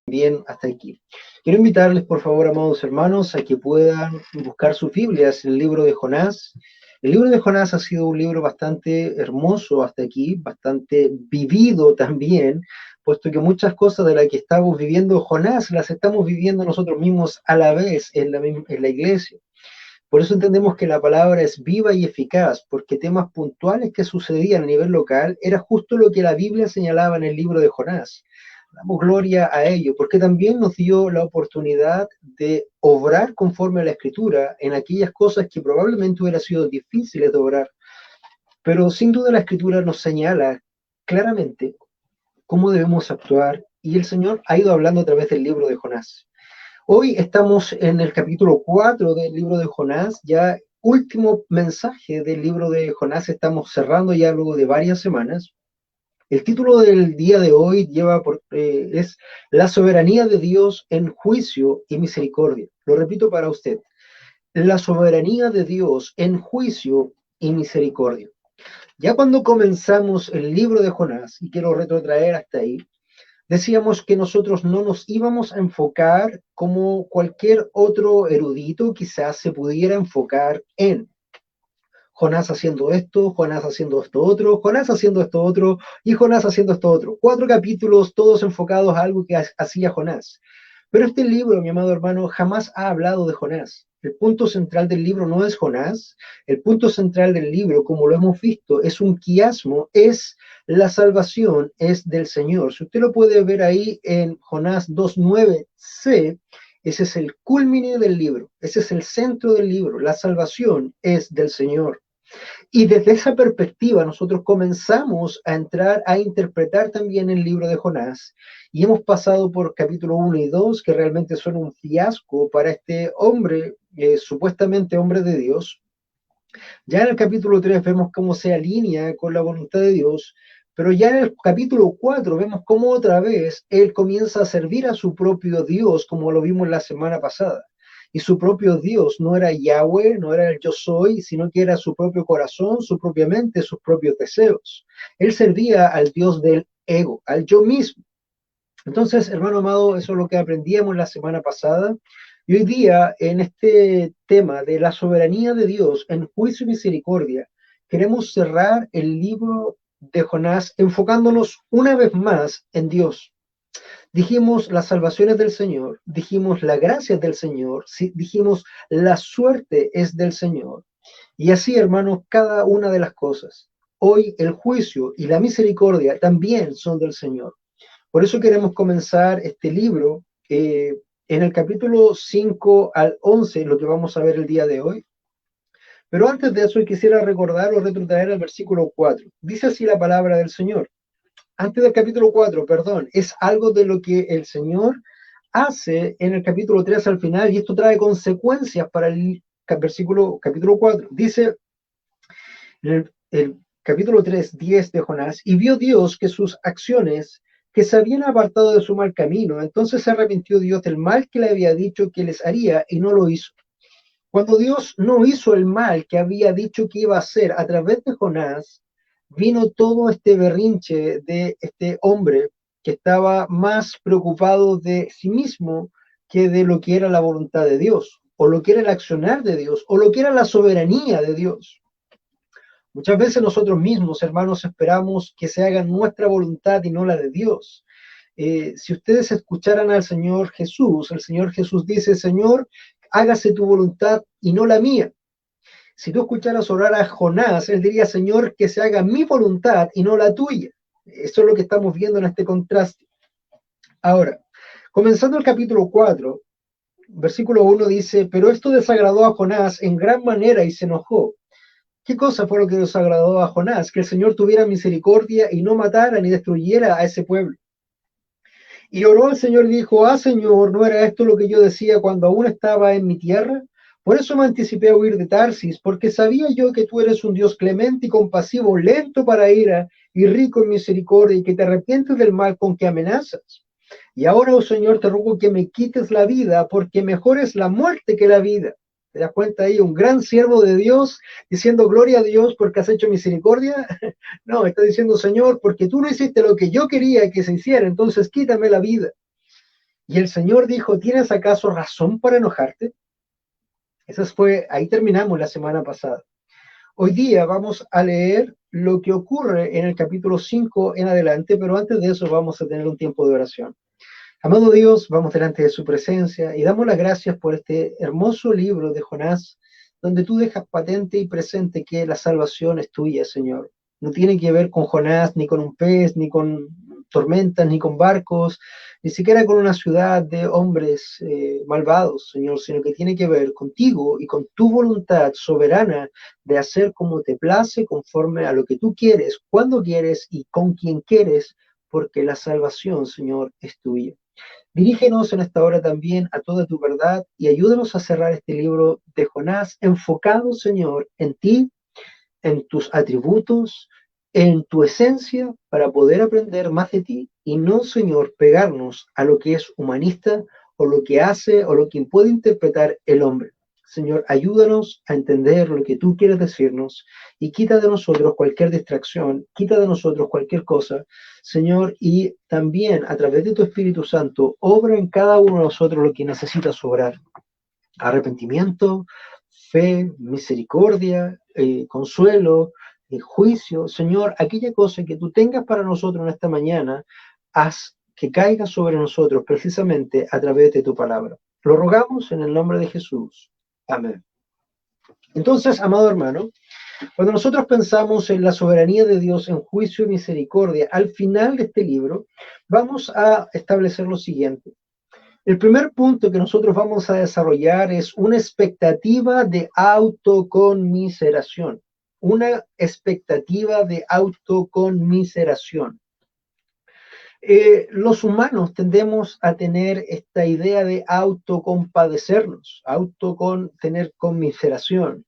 Bien, hasta aquí. Quiero invitarles, por favor, amados hermanos, a que puedan buscar sus Biblias, el libro de Jonás. El libro de Jonás ha sido un libro bastante hermoso hasta aquí, bastante vivido también, puesto que muchas cosas de las que estamos viviendo Jonás las estamos viviendo nosotros mismos a la vez en la iglesia. Por eso entendemos que la palabra es viva y eficaz, porque temas puntuales que sucedían a nivel local era justo lo que la Biblia señalaba en el libro de Jonás. Damos gloria a ello, porque también nos dio la oportunidad de obrar conforme a la Escritura en aquellas cosas que probablemente hubieran sido difíciles de obrar. Pero sin duda la Escritura nos señala claramente cómo debemos actuar y el Señor ha ido hablando a través del libro de Jonás. Hoy estamos en el capítulo 4 del libro de Jonás, ya último mensaje del libro de Jonás, estamos cerrando ya luego de varias semanas. El título del día de hoy es La soberanía de Dios en juicio y misericordia. Lo repito para usted, la soberanía de Dios en juicio y misericordia. Ya cuando comenzamos el libro de Jonás, y quiero retrotraer hasta ahí, decíamos que nosotros no nos íbamos a enfocar como cualquier otro erudito quizás se pudiera enfocar en Jonás haciendo esto, Jonás haciendo esto otro, Jonás haciendo esto otro y Jonás haciendo esto otro. 4 capítulos todos enfocados a algo que hacía Jonás. Pero este libro, mi amado hermano, jamás ha hablado de Jonás. El punto central del libro no es Jonás. El punto central del libro, como lo hemos visto, es un quiasmo, es la salvación, es del Señor. Si usted lo puede ver ahí en Jonás 2:9c, ese es el culmine del libro, ese es el centro del libro. La salvación es del Señor. Y desde esa perspectiva nosotros comenzamos a entrar a interpretar también el libro de Jonás y hemos pasado por capítulo 1 y 2 que realmente son un fiasco para este hombre, supuestamente hombre de Dios. Ya en el capítulo 3 vemos cómo se alinea con la voluntad de Dios, pero ya en el capítulo 4 vemos cómo otra vez él comienza a servir a su propio Dios, como lo vimos la semana pasada. Y su propio Dios no era Yahweh, no era el yo soy, sino que era su propio corazón, su propia mente, sus propios deseos. Él servía al Dios del ego, al yo mismo. Entonces, hermano amado, eso es lo que aprendíamos la semana pasada. Y hoy día, en este tema de la soberanía de Dios en juicio y misericordia, queremos cerrar el libro de Jonás enfocándonos una vez más en Dios. Dijimos las salvaciones del Señor, dijimos la gracia del Señor, dijimos la suerte es del Señor. Y así, hermanos, cada una de las cosas. Hoy el juicio y la misericordia también son del Señor. Por eso queremos comenzar este libro en el capítulo 5 al 11, lo que vamos a ver el día de hoy. Pero antes de eso quisiera recordar o retrotraer al versículo 4. Dice así la palabra del Señor. Antes del capítulo 4, perdón, es algo de lo que el Señor hace en el capítulo 3 al final y esto trae consecuencias para el capítulo 4. Dice el capítulo 3, 10 de Jonás, y vio Dios que sus acciones que se habían apartado de su mal camino, entonces se arrepintió Dios del mal que le había dicho que les haría y no lo hizo. Cuando Dios no hizo el mal que había dicho que iba a hacer a través de Jonás, vino todo este berrinche de este hombre que estaba más preocupado de sí mismo que de lo que era la voluntad de Dios, o lo que era el accionar de Dios, o lo que era la soberanía de Dios. Muchas veces nosotros mismos, hermanos, esperamos que se haga nuestra voluntad y no la de Dios. Si ustedes escucharan al Señor Jesús, el Señor Jesús dice, Señor, hágase tu voluntad y no la mía. Si tú escucharas orar a Jonás, él diría, Señor, que se haga mi voluntad y no la tuya. Eso es lo que estamos viendo en este contraste. Ahora, comenzando el capítulo 4, versículo 1 dice, pero esto desagradó a Jonás en gran manera y se enojó. ¿Qué cosa fue lo que desagradó a Jonás? Que el Señor tuviera misericordia y no matara ni destruyera a ese pueblo. Y oró al Señor y dijo, Señor, ¿no era esto lo que yo decía cuando aún estaba en mi tierra? Por eso me anticipé a huir de Tarsis, porque sabía yo que tú eres un Dios clemente y compasivo, lento para ira y rico en misericordia, y que te arrepientes del mal con que amenazas. Y ahora, oh Señor, te ruego que me quites la vida, porque mejor es la muerte que la vida. ¿Te das cuenta ahí? Un gran siervo de Dios diciendo gloria a Dios porque has hecho misericordia. No, está diciendo, Señor, porque tú no hiciste lo que yo quería que se hiciera, entonces quítame la vida. Y el Señor dijo, ¿tienes acaso razón para enojarte? Ahí terminamos la semana pasada. Hoy día vamos a leer lo que ocurre en el capítulo 5 en adelante, pero antes de eso vamos a tener un tiempo de oración. Amado Dios, vamos delante de su presencia y damos las gracias por este hermoso libro de Jonás, donde tú dejas patente y presente que la salvación es tuya, Señor. No tiene que ver con Jonás, ni con un pez, ni con tormentas, ni con barcos, ni siquiera con una ciudad de hombres malvados, Señor, sino que tiene que ver contigo y con tu voluntad soberana de hacer como te place, conforme a lo que tú quieres, cuando quieres y con quien quieres, porque la salvación, Señor, es tuya. Dirígenos en esta hora también a toda tu verdad y ayúdanos a cerrar este libro de Jonás enfocado, Señor, en ti, en tus atributos, en tu esencia, para poder aprender más de ti y no, Señor, pegarnos a lo que es humanista o lo que hace o lo que puede interpretar el hombre. Señor, ayúdanos a entender lo que tú quieres decirnos y quita de nosotros cualquier distracción, quita de nosotros cualquier cosa, Señor, y también a través de tu Espíritu Santo, obra en cada uno de nosotros lo que necesitas obrar. Arrepentimiento, fe, misericordia, consuelo, juicio. Señor, aquella cosa que tú tengas para nosotros en esta mañana, haz que caiga sobre nosotros precisamente a través de tu palabra. Lo rogamos en el nombre de Jesús. Amén. Entonces, amado hermano, cuando nosotros pensamos en la soberanía de Dios en juicio y misericordia, al final de este libro, vamos a establecer lo siguiente. El primer punto que nosotros vamos a desarrollar es una expectativa de autoconmiseración. Una expectativa de autoconmiseración. Los humanos tendemos a tener esta idea de autocompadecernos, tener conmiseración.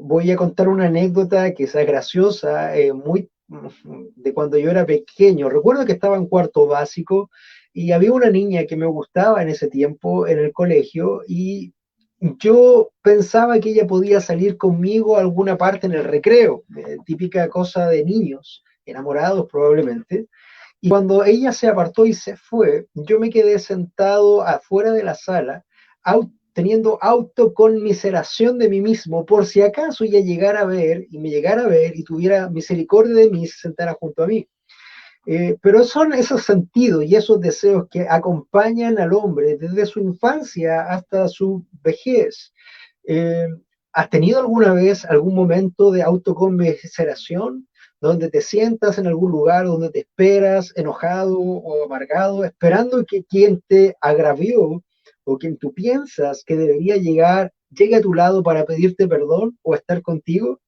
Voy a contar una anécdota que es graciosa, muy de cuando yo era pequeño. Recuerdo que estaba en cuarto básico y había una niña que me gustaba en ese tiempo en el colegio y yo pensaba que ella podía salir conmigo a alguna parte en el recreo, típica cosa de niños, enamorados probablemente. Y cuando ella se apartó y se fue, yo me quedé sentado afuera de la sala, teniendo autoconmiseración de mí mismo, por si acaso ella llegara a ver y me llegara a ver y tuviera misericordia de mí y se sentara junto a mí. Pero son esos sentidos y esos deseos que acompañan al hombre desde su infancia hasta su vejez. Eh, ¿Has tenido alguna vez algún momento de autoconmiseración donde te sientas en algún lugar donde te esperas enojado o amargado, esperando que quien te agravió o quien tú piensas que debería llegue a tu lado para pedirte perdón o estar contigo?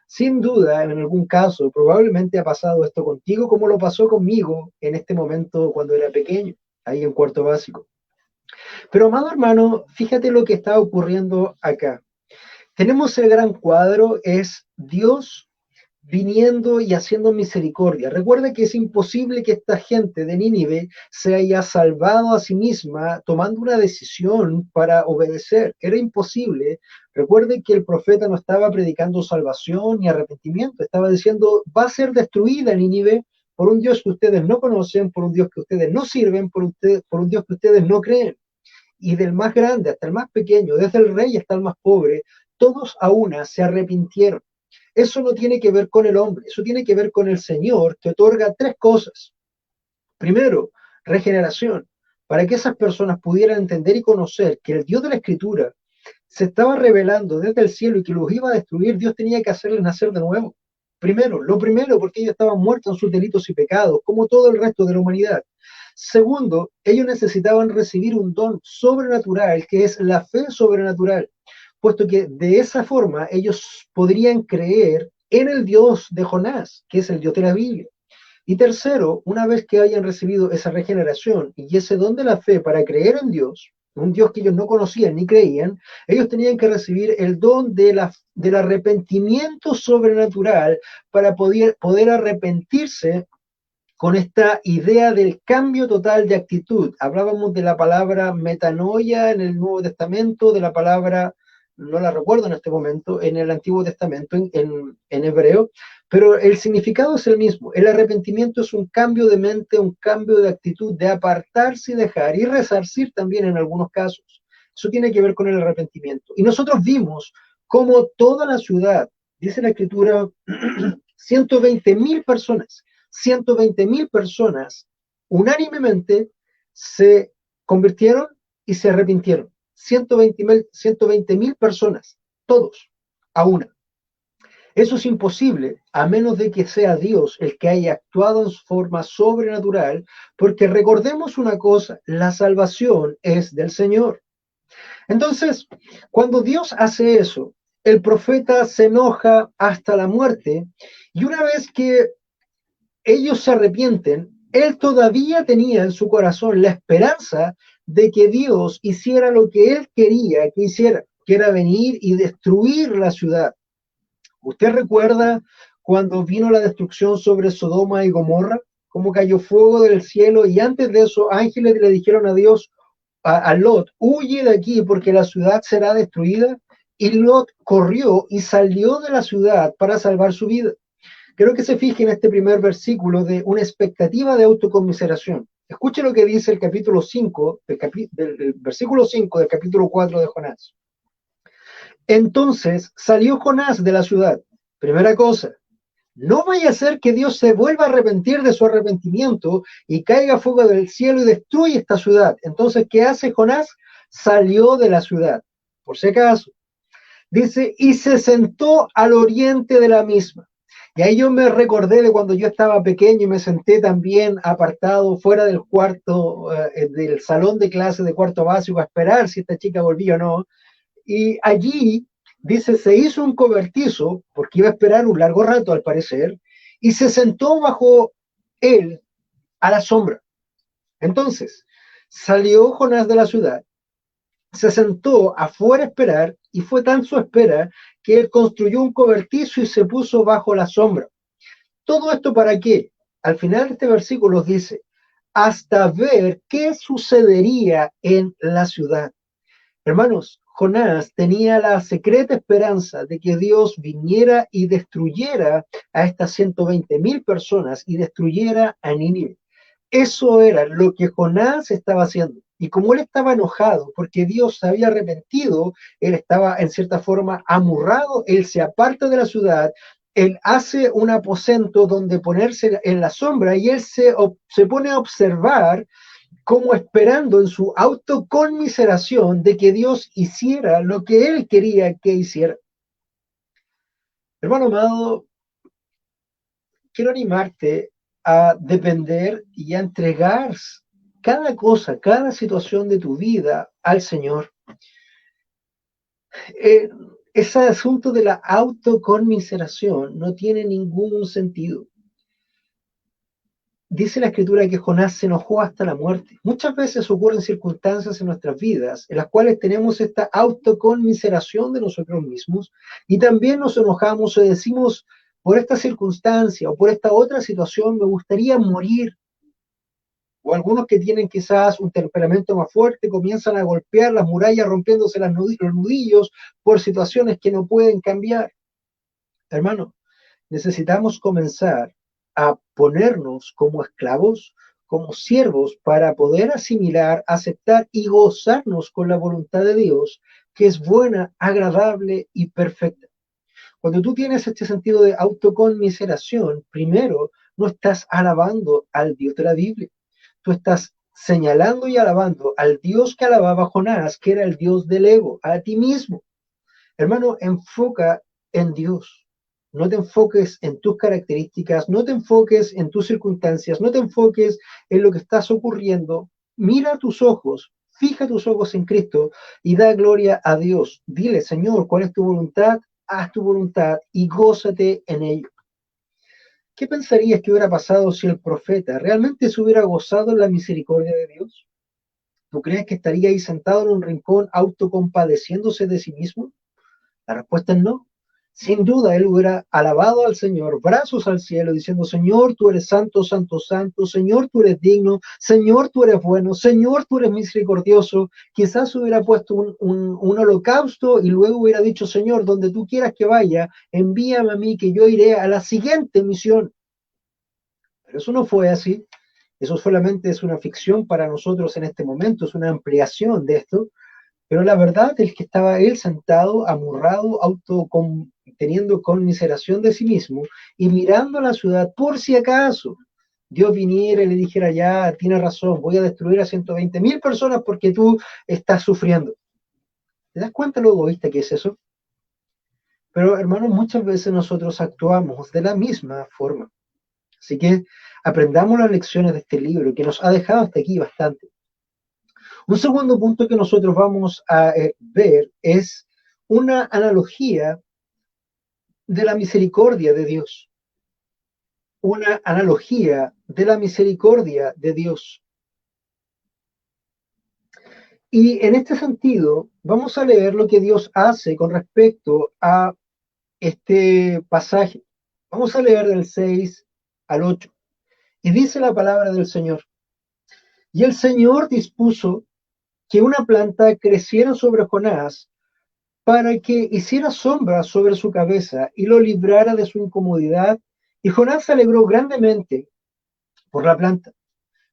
Sin duda, en algún caso, probablemente ha pasado esto contigo, como lo pasó conmigo en este momento cuando era pequeño, ahí en cuarto básico. Pero, amado hermano, fíjate lo que está ocurriendo acá. Tenemos el gran cuadro, es Dios viniendo y haciendo misericordia. Recuerda que es imposible que esta gente de Nínive se haya salvado a sí misma tomando una decisión para obedecer. Era imposible. Recuerde que el profeta no estaba predicando salvación ni arrepentimiento, estaba diciendo, va a ser destruida Nínive por un Dios que ustedes no conocen, por un Dios que ustedes no sirven, por un Dios que ustedes no creen. Y del más grande hasta el más pequeño, desde el rey hasta el más pobre, todos a una se arrepintieron. Eso no tiene que ver con el hombre, eso tiene que ver con el Señor, que otorga tres cosas. Primero, regeneración, para que esas personas pudieran entender y conocer que el Dios de la Escritura se estaba revelando desde el cielo y que los iba a destruir. Dios tenía que hacerles nacer de nuevo. Lo primero, porque ellos estaban muertos en sus delitos y pecados, como todo el resto de la humanidad. Segundo, ellos necesitaban recibir un don sobrenatural, que es la fe sobrenatural, puesto que de esa forma ellos podrían creer en el Dios de Jonás, que es el Dios de la Biblia. Y tercero, una vez que hayan recibido esa regeneración y ese don de la fe para creer en Dios, un Dios que ellos no conocían ni creían, ellos tenían que recibir el don del arrepentimiento sobrenatural para poder arrepentirse con esta idea del cambio total de actitud. Hablábamos de la palabra metanoia en el Nuevo Testamento, de la palabra no la recuerdo en este momento, en el Antiguo Testamento, en hebreo, pero el significado es el mismo. El arrepentimiento es un cambio de mente, un cambio de actitud, de apartarse y dejar, y resarcir también en algunos casos. Eso tiene que ver con el arrepentimiento. Y nosotros vimos cómo toda la ciudad, dice la Escritura, 120.000 personas, 120.000 personas unánimemente se convirtieron y se arrepintieron. 120.000 personas, todos, a una. Eso es imposible a menos de que sea Dios el que haya actuado en forma sobrenatural, porque recordemos una cosa, la salvación es del Señor. Entonces, cuando Dios hace eso, el profeta se enoja hasta la muerte, y una vez que ellos se arrepienten, él todavía tenía en su corazón la esperanza de que Dios hiciera lo que él quería que hiciera, que era venir y destruir la ciudad. ¿Usted recuerda cuando vino la destrucción sobre Sodoma y Gomorra? Cómo cayó fuego del cielo, y antes de eso ángeles le dijeron a Dios, a Lot, huye de aquí porque la ciudad será destruida. Y Lot corrió y salió de la ciudad para salvar su vida. Quiero que se fije en este primer versículo de una expectativa de autoconmiseración. Escuche lo que dice el capítulo 5, del versículo 5 del capítulo 4 de Jonás. Entonces salió Jonás de la ciudad. Primera cosa, no vaya a ser que Dios se vuelva a arrepentir de su arrepentimiento y caiga fuego del cielo y destruya esta ciudad. Entonces, ¿qué hace Jonás? Salió de la ciudad, por si acaso. Dice, y se sentó al oriente de la misma. Y ahí yo me recordé de cuando yo estaba pequeño y me senté también apartado fuera del cuarto, del salón de clase de cuarto básico a esperar si esta chica volvía o no. Y allí, dice, se hizo un cobertizo, porque iba a esperar un largo rato al parecer, y se sentó bajo él a la sombra. Entonces, salió Jonás de la ciudad, se sentó afuera a esperar, y fue tan su espera que él construyó un cobertizo y se puso bajo la sombra. ¿Todo esto para qué? Al final de este versículo dice, hasta ver qué sucedería en la ciudad. Hermanos, Jonás tenía la secreta esperanza de que Dios viniera y destruyera a estas 120.000 personas y destruyera a Nínive. Eso era lo que Jonás estaba haciendo. Y como él estaba enojado porque Dios se había arrepentido, él estaba en cierta forma amurrado, él se aparta de la ciudad, él hace un aposento donde ponerse en la sombra y él se pone a observar como esperando en su autoconmiseración de que Dios hiciera lo que él quería que hiciera. Hermano amado, quiero animarte a depender y a entregar cada cosa, cada situación de tu vida al Señor. Eh, Ese asunto de la autoconmiseración no tiene ningún sentido. Dice la Escritura que Jonás se enojó hasta la muerte. Muchas veces ocurren circunstancias en nuestras vidas en las cuales tenemos esta autoconmiseración de nosotros mismos y también nos enojamos o decimos, por esta circunstancia o por esta otra situación me gustaría morir. O algunos que tienen quizás un temperamento más fuerte comienzan a golpear las murallas rompiéndose los nudillos por situaciones que no pueden cambiar. Hermano, necesitamos comenzar a ponernos como esclavos, como siervos, para poder asimilar, aceptar y gozarnos con la voluntad de Dios, que es buena, agradable y perfecta. Cuando tú tienes este sentido de autoconmiseración, primero no estás alabando al Dios de la Biblia, tú estás señalando y alabando al Dios que alababa Jonás, que era el Dios del ego, a ti mismo. Hermano, enfoca en Dios. No te enfoques en tus características, no te enfoques en tus circunstancias, no te enfoques en lo que estás ocurriendo. Mira tus ojos, fija tus ojos en Cristo y da gloria a Dios. Dile, Señor, ¿cuál es tu voluntad? Haz tu voluntad y gózate en ello. ¿Qué pensarías que hubiera pasado si el profeta realmente se hubiera gozado en la misericordia de Dios? ¿Tú crees que estaría ahí sentado en un rincón autocompadeciéndose de sí mismo? La respuesta es no. sin duda él hubiera alabado al Señor, brazos al cielo, diciendo, Señor, tú eres santo, santo, santo, Señor, tú eres digno, Señor, tú eres bueno, Señor, tú eres misericordioso. Quizás hubiera puesto un holocausto y luego hubiera dicho, Señor, donde tú quieras que vaya, envíame a mí que yo iré a la siguiente misión. Pero eso no fue así. Eso solamente es una ficción para nosotros en este momento, es una ampliación de esto. Pero la verdad es que estaba él sentado, amurrado, teniendo conmiseración de sí mismo y mirando la ciudad por si acaso Dios viniera y le dijera, ya, tiene razón, voy a destruir a 120.000 personas porque tú estás sufriendo. ¿Te das cuenta lo egoísta que es eso? Pero hermanos, muchas veces nosotros actuamos de la misma forma. Así que aprendamos las lecciones de este libro que nos ha dejado hasta aquí bastante. Un segundo punto que nosotros vamos a ver es una analogía de la misericordia de Dios. Una analogía de la misericordia de Dios. Y en este sentido, vamos a leer lo que Dios hace con respecto a este pasaje. Vamos a leer del 6 al 8. Y dice la palabra del Señor. Y el Señor dispuso que una planta creciera sobre Jonás para que hiciera sombra sobre su cabeza y lo librara de su incomodidad. Y Jonás se alegró grandemente por la planta.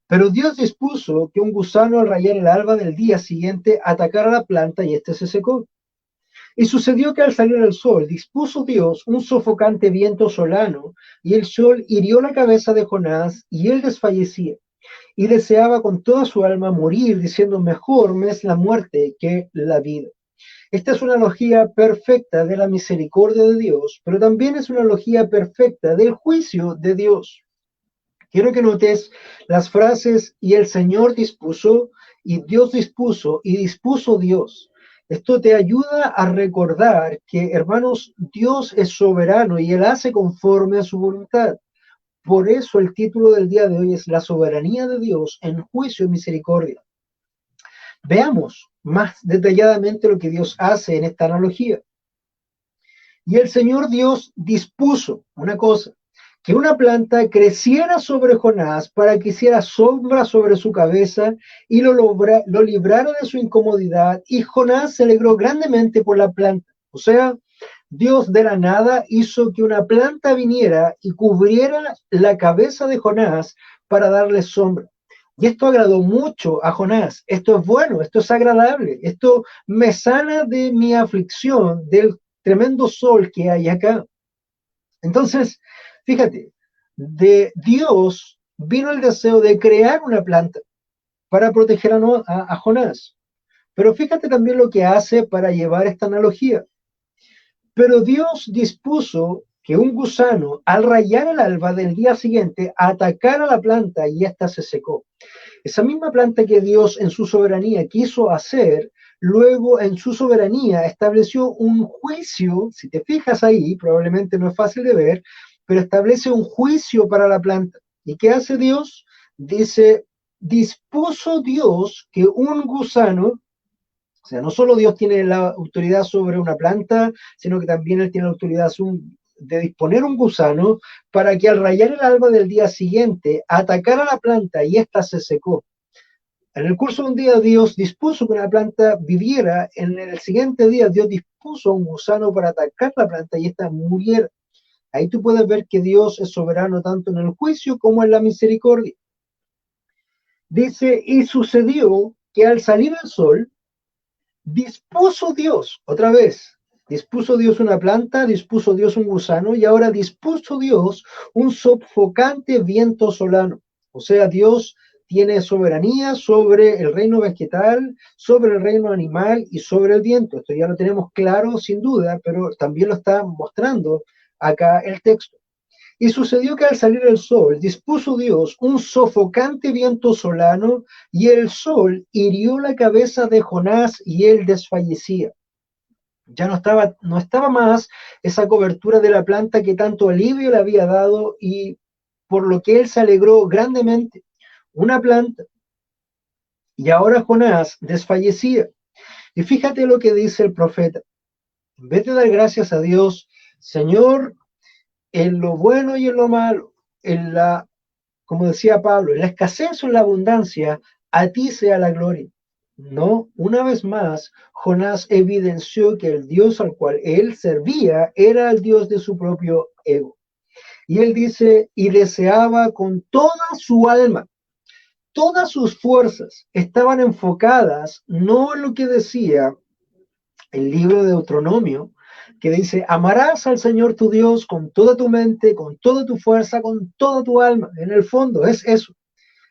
Pero Dios dispuso que un gusano al rayar el alba del día siguiente atacara la planta y éste se secó. Y sucedió que al salir el sol, dispuso Dios un sofocante viento solano, y el sol hirió la cabeza de Jonás, y él desfallecía. Y deseaba con toda su alma morir, diciendo, mejor me es la muerte que la vida. Esta es una analogía perfecta de la misericordia de Dios, pero también es una analogía perfecta del juicio de Dios. Quiero que notes las frases y el Señor dispuso y Dios dispuso y dispuso Dios. Esto te ayuda a recordar que, hermanos, Dios es soberano y Él hace conforme a su voluntad. Por eso el título del día de hoy es La soberanía de Dios en juicio y misericordia. Veamos más detalladamente lo que Dios hace en esta analogía. Y el Señor Dios dispuso una cosa, que una planta creciera sobre Jonás para que hiciera sombra sobre su cabeza y lo librara de su incomodidad. Y Jonás se alegró grandemente por la planta. O sea, Dios de la nada hizo que una planta viniera y cubriera la cabeza de Jonás para darle sombra. Y esto agradó mucho a Jonás. Esto es bueno, esto es agradable, esto me sana de mi aflicción, del tremendo sol que hay acá. Entonces, fíjate, de Dios vino el deseo de crear una planta para proteger a Jonás. Pero fíjate también lo que hace para llevar esta analogía. Pero Dios dispuso que un gusano, al rayar el alba del día siguiente, atacara la planta y ésta se secó. Esa misma planta que Dios en su soberanía quiso hacer, luego en su soberanía estableció un juicio, si te fijas ahí, probablemente no es fácil de ver, pero establece un juicio para la planta. ¿Y qué hace Dios? Dice, dispuso Dios que un gusano, o sea, no solo Dios tiene la autoridad sobre una planta, sino que también Él tiene la autoridad de disponer un gusano para que al rayar el alba del día siguiente atacara la planta y ésta se secó. En el curso de un día Dios dispuso que una planta viviera, en el siguiente día Dios dispuso un gusano para atacar la planta y ésta muriera. Ahí tú puedes ver que Dios es soberano tanto en el juicio como en la misericordia. Dice, y sucedió que al salir el sol, dispuso Dios, otra vez, dispuso Dios una planta, dispuso Dios un gusano y ahora dispuso Dios un sofocante viento solano. O sea, Dios tiene soberanía sobre el reino vegetal, sobre el reino animal y sobre el viento. Esto ya lo tenemos claro sin duda, pero también lo está mostrando acá el texto. Y sucedió que al salir el sol, dispuso Dios un sofocante viento solano, y el sol hirió la cabeza de Jonás y él desfallecía. Ya no estaba más esa cobertura de la planta que tanto alivio le había dado y por lo que él se alegró grandemente. Una planta. Y ahora Jonás desfallecía. Y fíjate lo que dice el profeta. En vez de dar gracias a Dios Señor, en lo bueno y en lo malo, como decía Pablo, en la escasez o en la abundancia, a ti sea la gloria. No, una vez más, Jonás evidenció que el Dios al cual él servía era el Dios de su propio ego. Y él dice, y deseaba con toda su alma, todas sus fuerzas estaban enfocadas no en lo que decía el libro de Deuteronomio, que dice, amarás al Señor tu Dios con toda tu mente, con toda tu fuerza, con toda tu alma. En el fondo es eso.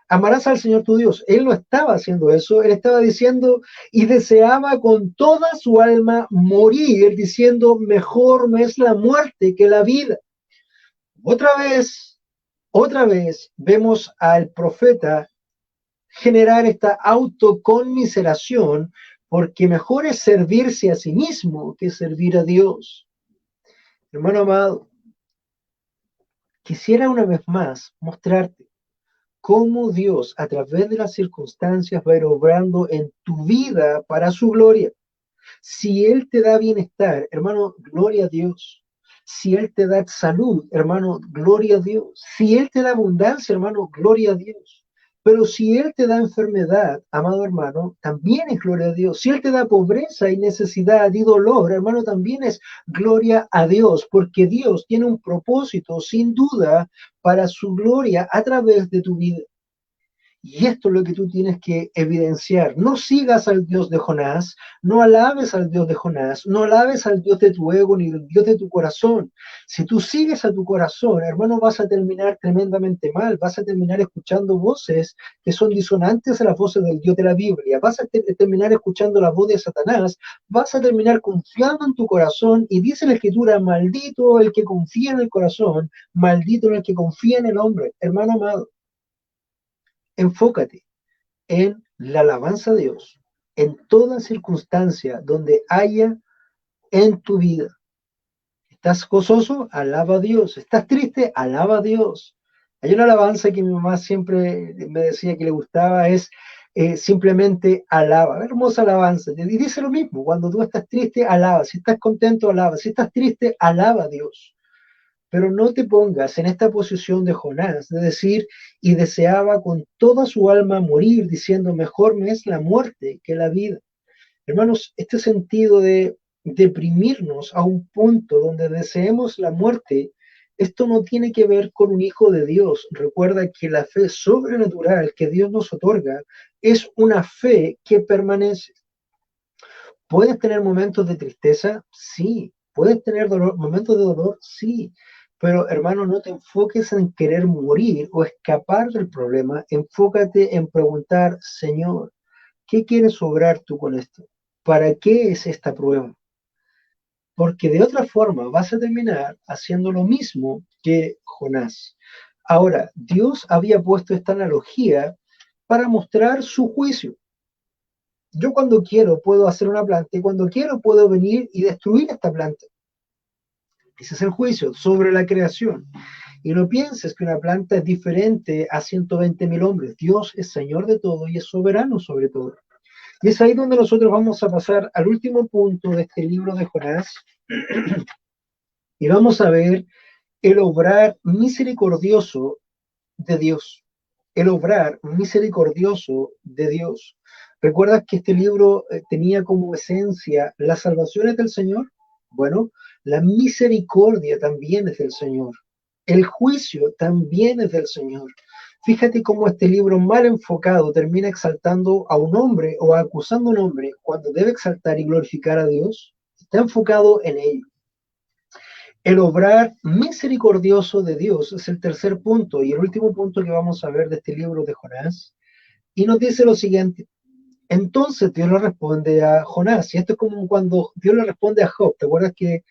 Amarás al Señor tu Dios. Él no estaba haciendo eso, él estaba diciendo y deseaba con toda su alma morir, diciendo, mejor me es la muerte que la vida. Otra vez, otra vez vemos al profeta generar esta autoconmiseración, porque mejor es servirse a sí mismo que servir a Dios. Hermano amado, quisiera una vez más mostrarte cómo Dios a través de las circunstancias va a ir obrando en tu vida para su gloria. Si Él te da bienestar, hermano, gloria a Dios. Si Él te da salud, hermano, gloria a Dios. Si Él te da abundancia, hermano, gloria a Dios. Pero si Él te da enfermedad, amado hermano, también es gloria a Dios. Si Él te da pobreza y necesidad y dolor, hermano, también es gloria a Dios, porque Dios tiene un propósito, sin duda, para su gloria a través de tu vida. Y esto es lo que tú tienes que evidenciar. No sigas al Dios de Jonás, no alabes al Dios de Jonás, no alabes al Dios de tu ego ni al Dios de tu corazón. Si tú sigues a tu corazón, hermano, vas a terminar tremendamente mal, vas a terminar escuchando voces que son disonantes a las voces del Dios de la Biblia, vas a terminar escuchando la voz de Satanás, vas a terminar confiando en tu corazón y dice la Escritura, maldito el que confía en el corazón, maldito el que confía en el hombre. Hermano amado, enfócate en la alabanza a Dios, en toda circunstancia donde haya en tu vida. ¿Estás gozoso? Alaba a Dios. ¿Estás triste? Alaba a Dios. Hay una alabanza que mi mamá siempre me decía que le gustaba, es simplemente alaba. Hermosa alabanza. Y dice lo mismo, cuando tú estás triste, alaba. Si estás contento, alaba. Si estás triste, alaba a Dios. Pero no te pongas en esta posición de Jonás, de decir, y deseaba con toda su alma morir, diciendo, mejor me es la muerte que la vida. Hermanos, este sentido de deprimirnos a un punto donde deseemos la muerte, esto no tiene que ver con un hijo de Dios. Recuerda que la fe sobrenatural que Dios nos otorga es una fe que permanece. ¿Puedes tener momentos de tristeza? Sí. ¿Puedes tener momentos de dolor? Sí. Pero hermano, no te enfoques en querer morir o escapar del problema. Enfócate en preguntar, Señor, ¿qué quieres obrar tú con esto? ¿Para qué es esta prueba? Porque de otra forma vas a terminar haciendo lo mismo que Jonás. Ahora, Dios había puesto esta analogía para mostrar su juicio. Yo cuando quiero puedo hacer una planta y cuando quiero puedo venir y destruir esta planta. Ese es el juicio sobre la creación. Y no pienses que una planta es diferente a 120.000 hombres. Dios es Señor de todo y es soberano sobre todo. Y es ahí donde nosotros vamos a pasar al último punto de este libro de Jonás y vamos a ver el obrar misericordioso de Dios. El obrar misericordioso de Dios. ¿Recuerdas que este libro tenía como esencia las salvaciones del Señor? Bueno, la misericordia también es del Señor. El juicio también es del Señor. Fíjate cómo este libro mal enfocado termina exaltando a un hombre o acusando a un hombre cuando debe exaltar y glorificar a Dios. Está enfocado en ello. El obrar misericordioso de Dios es el tercer punto y el último punto que vamos a ver de este libro de Jonás. Y nos dice lo siguiente. Entonces Dios le responde a Jonás, y esto es como cuando Dios le responde a Job. ¿Te acuerdas que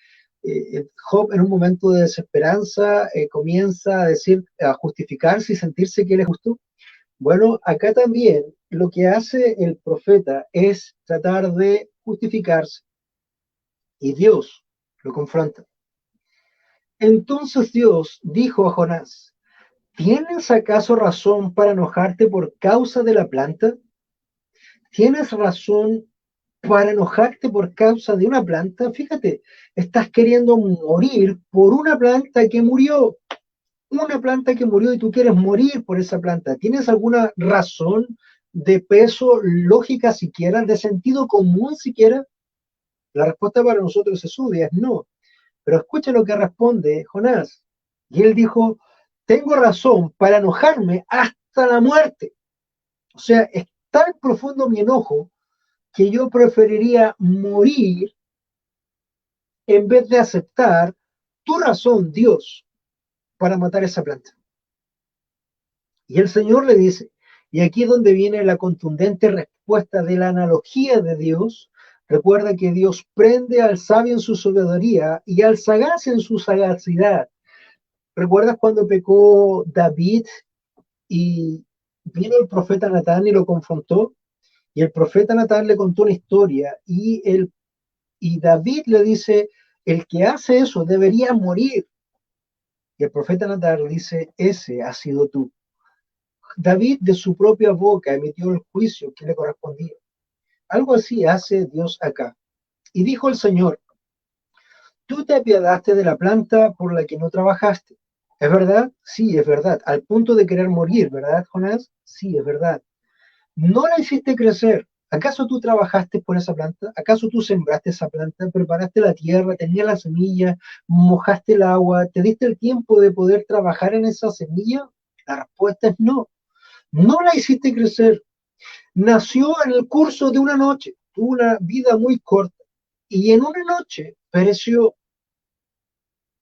Job en un momento de desesperanza comienza a decir, a justificarse y sentirse que él es justo? Bueno, acá también lo que hace el profeta es tratar de justificarse y Dios lo confronta. Entonces Dios dijo a Jonás, ¿tienes acaso razón para enojarte por causa de la planta? ¿Tienes razón para enojarte por causa de una planta. Fíjate, estás queriendo morir por una planta que murió y tú quieres morir por esa planta. ¿Tienes alguna razón de peso, lógica siquiera, de sentido común siquiera? La respuesta para nosotros es obvia, es no. Pero escucha lo que responde Jonás. Y él dijo, tengo razón para enojarme hasta la muerte. O sea, es tan profundo mi enojo que yo preferiría morir en vez de aceptar tu razón, Dios, para matar esa planta. Y el Señor le dice, y aquí es donde viene la contundente respuesta de la analogía de Dios. Recuerda que Dios prende al sabio en su sabiduría y al sagaz en su sagacidad. ¿Recuerdas cuando pecó David y vino el profeta Natán y lo confrontó? Y el profeta Natán le contó una historia y David le dice, el que hace eso debería morir. Y el profeta Natán le dice, ese has sido tú. David de su propia boca emitió el juicio que le correspondía. Algo así hace Dios acá. Y dijo el Señor, tú te apiadaste de la planta por la que no trabajaste. ¿Es verdad? Sí, es verdad. Al punto de querer morir, ¿verdad, Jonás? Sí, es verdad. No la hiciste crecer. ¿Acaso tú trabajaste por esa planta? ¿Acaso tú sembraste esa planta? ¿Preparaste la tierra? ¿Tenías la semilla? ¿Mojaste el agua? ¿Te diste el tiempo de poder trabajar en esa semilla? La respuesta es no. No la hiciste crecer. Nació en el curso de una noche. Tuvo una vida muy corta. Y en una noche pereció.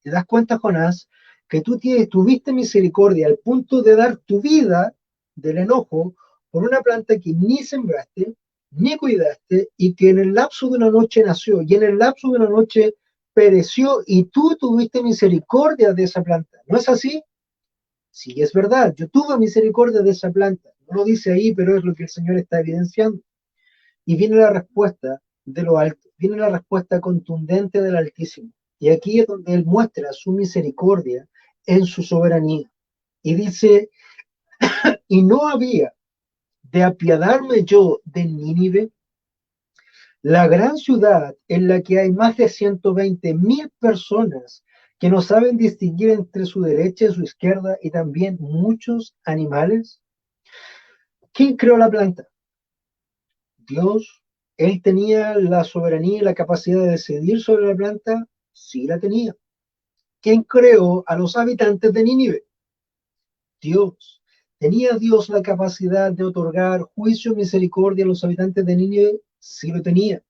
¿Te das cuenta, Jonás, que tú tuviste misericordia al punto de dar tu vida del enojo por una planta que ni sembraste, ni cuidaste, y que en el lapso de una noche nació, y en el lapso de una noche pereció, y tú tuviste misericordia de esa planta? ¿No es así? Sí, es verdad, yo tuve misericordia de esa planta. No lo dice ahí, pero es lo que el Señor está evidenciando. Y viene la respuesta de lo alto, viene la respuesta contundente del Altísimo. Y aquí es donde Él muestra su misericordia en su soberanía. Y dice, y no había de apiadarme yo de Nínive, la gran ciudad en la que hay más de 120,000 personas que no saben distinguir entre su derecha y su izquierda y también muchos animales. ¿Quién creó la planta? Dios. ¿Él tenía la soberanía y la capacidad de decidir sobre la planta? Sí la tenía. ¿Quién creó a los habitantes de Nínive? Dios. ¿Tenía Dios la capacidad de otorgar juicio y misericordia a los habitantes de Nínive? Sí lo tenía.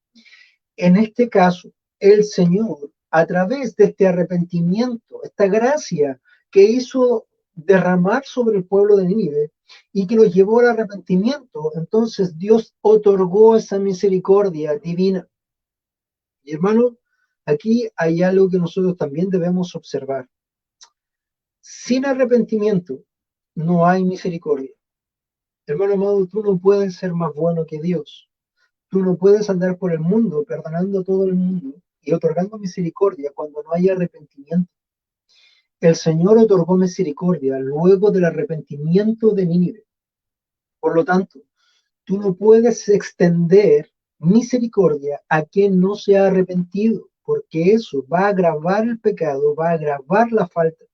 En este caso, el Señor, a través de este arrepentimiento, esta gracia que hizo derramar sobre el pueblo de Nínive y que los llevó al arrepentimiento, entonces Dios otorgó esa misericordia divina. Y hermano, aquí hay algo que nosotros también debemos observar. Sin arrepentimiento no hay misericordia. Hermano amado, tú no puedes ser más bueno que Dios. Tú no puedes andar por el mundo perdonando a todo el mundo y otorgando misericordia cuando no hay arrepentimiento. El Señor otorgó misericordia luego del arrepentimiento de Nínive. Por lo tanto, tú no puedes extender misericordia a quien no se ha arrepentido, porque eso va a agravar el pecado, va a agravar la falta.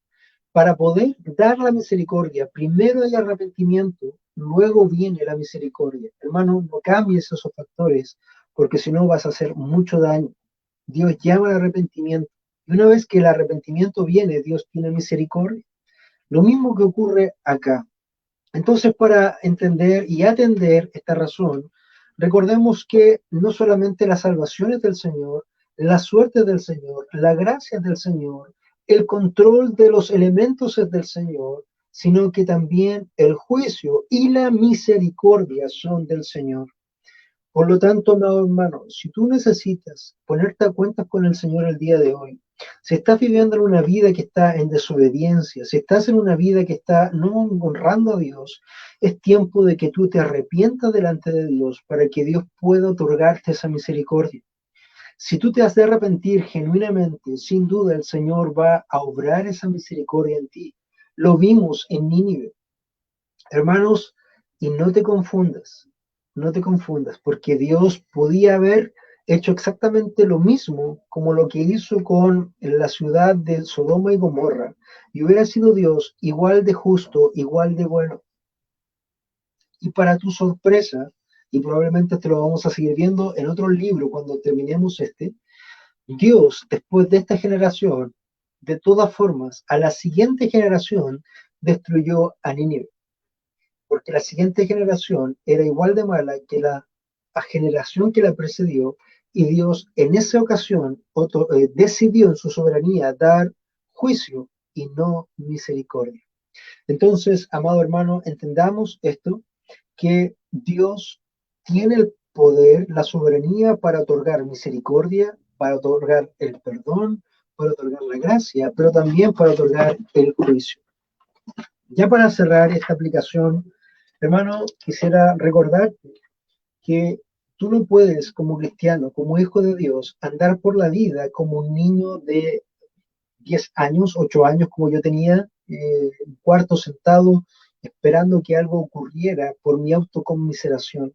Para poder dar la misericordia, primero hay arrepentimiento, luego viene la misericordia. Hermano, no cambies esos factores, porque si no vas a hacer mucho daño. Dios llama al arrepentimiento. Y una vez que el arrepentimiento viene, Dios tiene misericordia. Lo mismo que ocurre acá. Entonces, para entender y atender esta razón, recordemos que no solamente la salvación es del Señor, la suerte es del Señor, la gracia es del Señor, el control de los elementos es del Señor, sino que también el juicio y la misericordia son del Señor. Por lo tanto, amado hermano, si tú necesitas ponerte a cuentas con el Señor el día de hoy, si estás viviendo en una vida que está en desobediencia, si estás en una vida que está no honrando a Dios, es tiempo de que tú te arrepientas delante de Dios para que Dios pueda otorgarte esa misericordia. Si tú te has de arrepentir genuinamente, sin duda el Señor va a obrar esa misericordia en ti. Lo vimos en Nínive. Hermanos, y no te confundas. no te confundas, porque Dios podía haber hecho exactamente lo mismo como lo que hizo con la ciudad de Sodoma y Gomorra, y hubiera sido Dios igual de justo, igual de bueno. Y para tu sorpresa, y probablemente te lo vamos a seguir viendo en otro libro cuando terminemos este, Dios, después de esta generación, de todas formas, a la siguiente generación destruyó a Nínive, porque la siguiente generación era igual de mala que la generación que la precedió, y Dios en esa ocasión decidió en su soberanía dar juicio y no misericordia. Entonces, amado hermano, entendamos esto, que Dios tiene el poder, la soberanía para otorgar misericordia, para otorgar el perdón, para otorgar la gracia, pero también para otorgar el juicio. Ya para cerrar esta aplicación, hermano, quisiera recordarte que tú no puedes, como cristiano, como hijo de Dios, andar por la vida como un niño de 10 años, 8 años, como yo tenía, un cuarto sentado, esperando que algo ocurriera por mi autoconmiseración.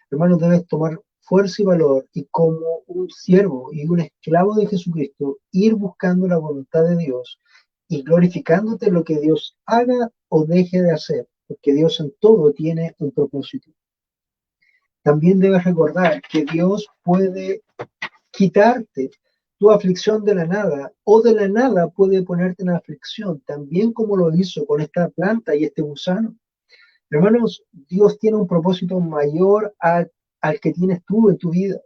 Hermano, debes tomar fuerza y valor y como un siervo y un esclavo de Jesucristo, ir buscando la voluntad de Dios y glorificándote lo que Dios haga o deje de hacer, porque Dios en todo tiene un propósito. También debes recordar que Dios puede quitarte tu aflicción de la nada, o de la nada puede ponerte en aflicción, también como lo hizo con esta planta y este gusano. Hermanos, Dios tiene un propósito mayor al que tienes tú en tu vida.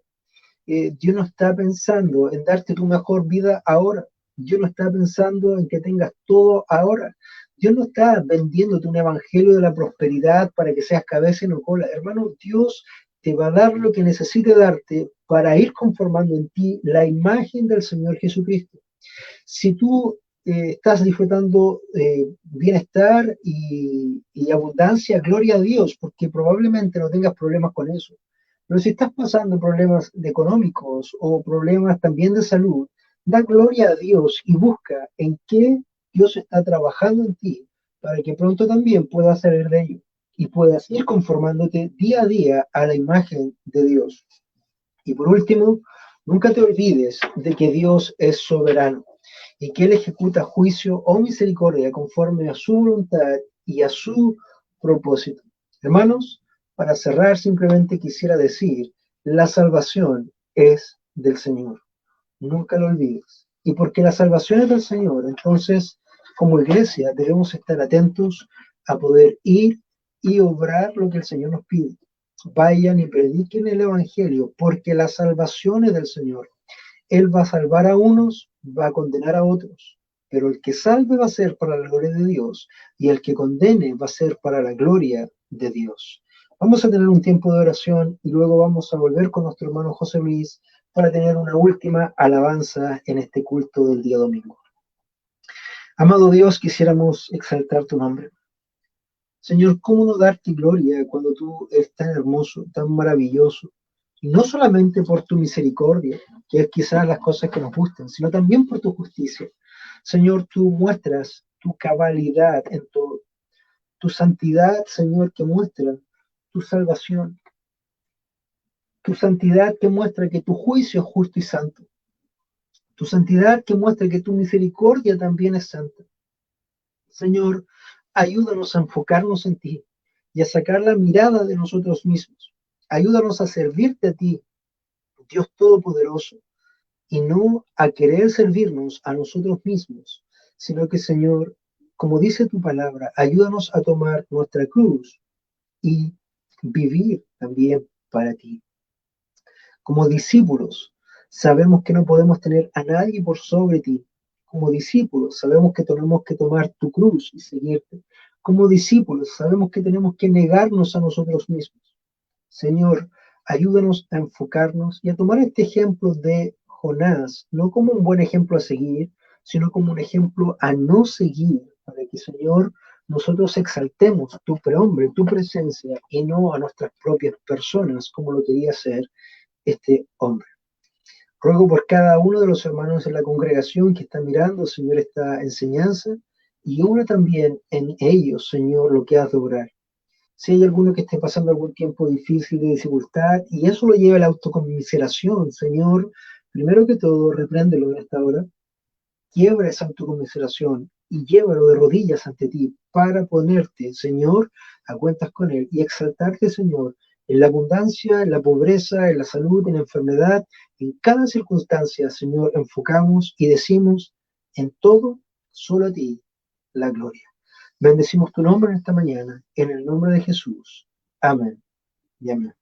Dios no está pensando en darte tu mejor vida ahora. Dios no está pensando en que tengas todo ahora. Dios no está vendiéndote un evangelio de la prosperidad para que seas cabeza y no cola. Hermano, Dios te va a dar lo que necesite darte para ir conformando en ti la imagen del Señor Jesucristo. Si tú estás disfrutando bienestar y abundancia, gloria a Dios, porque probablemente no tengas problemas con eso. Pero si estás pasando problemas económicos o problemas también de salud, da gloria a Dios y busca en qué Dios está trabajando en ti para que pronto también puedas salir de ello y puedas ir conformándote día a día a la imagen de Dios. Y por último, nunca te olvides de que Dios es soberano y que Él ejecuta juicio o misericordia conforme a su voluntad y a su propósito. Hermanos, para cerrar simplemente quisiera decir, la salvación es del Señor. Nunca lo olvides. Y porque la salvación es del Señor, entonces como iglesia debemos estar atentos a poder ir y obrar lo que el Señor nos pide. Vayan y prediquen el Evangelio, porque la salvación es del Señor. Él va a salvar a unos, va a condenar a otros, pero el que salve va a ser para la gloria de Dios y el que condene va a ser para la gloria de Dios. Vamos a tener un tiempo de oración y luego vamos a volver con nuestro hermano José Luis para tener una última alabanza en este culto del día domingo. Amado Dios, quisiéramos exaltar tu nombre. Señor, ¿cómo no darte gloria cuando tú eres tan hermoso, tan maravilloso? Y no solamente por tu misericordia, que es quizás las cosas que nos gustan, sino también por tu justicia. Señor, tú muestras tu cabalidad en todo, tu santidad, Señor, que muestra tu salvación, tu santidad que muestra que tu juicio es justo y santo, tu santidad que muestra que tu misericordia también es santa. Señor, ayúdanos a enfocarnos en ti y a sacar la mirada de nosotros mismos. Ayúdanos a servirte a ti, Dios Todopoderoso, y no a querer servirnos a nosotros mismos, sino que, Señor, como dice tu palabra, ayúdanos a tomar nuestra cruz y vivir también para ti. Como discípulos, sabemos que no podemos tener a nadie por sobre ti. Como discípulos, sabemos que tenemos que tomar tu cruz y seguirte. Como discípulos, sabemos que tenemos que negarnos a nosotros mismos. Señor, ayúdanos a enfocarnos y a tomar este ejemplo de Jonás, no como un buen ejemplo a seguir, sino como un ejemplo a no seguir, para que, Señor, nosotros exaltemos tu prehombre, tu presencia, y no a nuestras propias personas, como lo quería hacer este hombre. Ruego por cada uno de los hermanos en la congregación que está mirando, Señor, esta enseñanza, y obra también en ellos, Señor, lo que has de obrar. Si hay alguno que esté pasando algún tiempo difícil de dificultad y eso lo lleva a la autoconmiseración, Señor, primero que todo, repréndelo en esta hora, quiebra esa autoconmiseración y llévalo de rodillas ante ti para ponerte, Señor, a cuentas con Él y exaltarte, Señor, en la abundancia, en la pobreza, en la salud, en la enfermedad, en cada circunstancia, Señor, enfocamos y decimos en todo, solo a ti, la gloria. Bendecimos tu nombre en esta mañana, en el nombre de Jesús. Amén y amén.